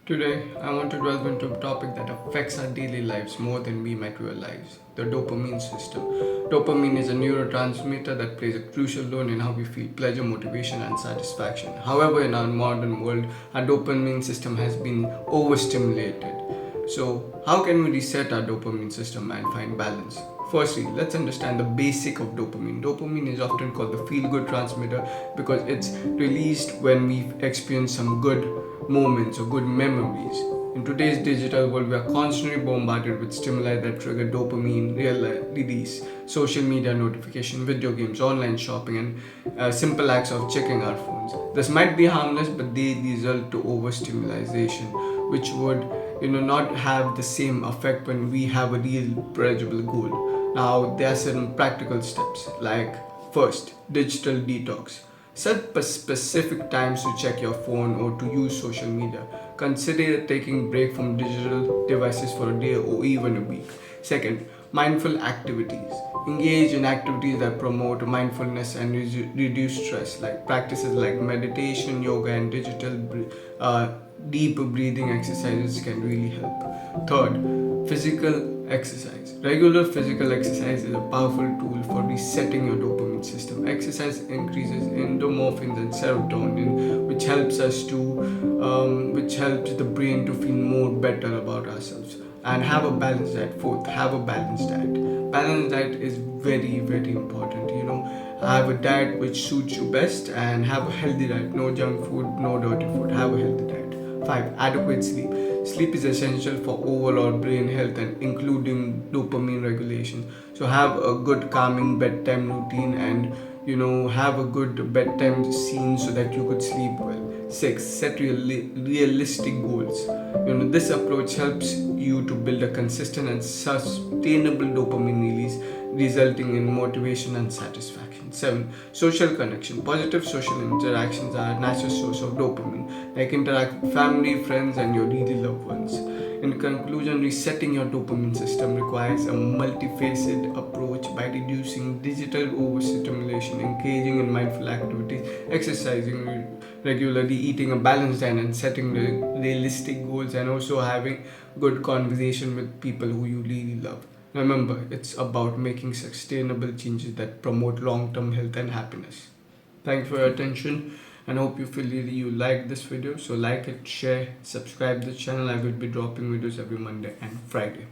Today, I want to delve into a topic that affects our daily lives more than we might realize: the dopamine system. Dopamine is a neurotransmitter that plays a crucial role in how we feel pleasure, motivation, and satisfaction. However, in our modern world, our dopamine system has been overstimulated. So, how can we reset our dopamine system and find balance? Firstly, let's understand the basic of dopamine. Dopamine is often called the feel good transmitter because it's released when we experience some good moments or good memories. In today's digital world, we are constantly bombarded with stimuli that trigger dopamine release, social media notification, video games, online shopping, and simple acts of checking our phones. This might be harmless, but they result to overstimulation, which would not have the same effect when we have a real pleasurable goal. Now, there are certain practical steps like first, digital detox. Set specific times to check your phone or to use social media. Consider taking break from digital devices for a day or even a week. Second, mindful activities. Engage in activities that promote mindfulness and reduce stress, like practices like meditation, yoga, and deep breathing exercises can really help. Third, physical exercise. Regular physical exercise is a powerful tool for resetting your dopamine system. Exercise increases endorphins and serotonin, which helps the brain to feel more better about ourselves. And have a balanced diet. Fourth, have a balanced diet. Balanced diet is very, very important. Have a diet which suits you best and have a healthy diet. No junk food, no dirty food. Have a healthy diet. 5. Adequate sleep. Sleep is essential for overall brain health and including dopamine regulation. So have a good calming bedtime routine and have a good bedtime scene so that you could sleep well. 6. Set realistic goals. This approach helps you to build a consistent and sustainable dopamine release, resulting in motivation and satisfaction. 7. Social connection. Positive social interactions are a natural source of dopamine, like interact with family, friends, and your really loved ones. In conclusion, resetting your dopamine system requires a multifaceted approach by reducing digital overstimulation, engaging in mindful activities, exercising regularly, eating a balanced diet, and setting realistic goals, and also having good conversation with people who you really love. Remember, it's about making sustainable changes that promote long-term health and happiness. Thanks for your attention and hope you like this video. So like it, share, subscribe the channel. I will be dropping videos every Monday and Friday.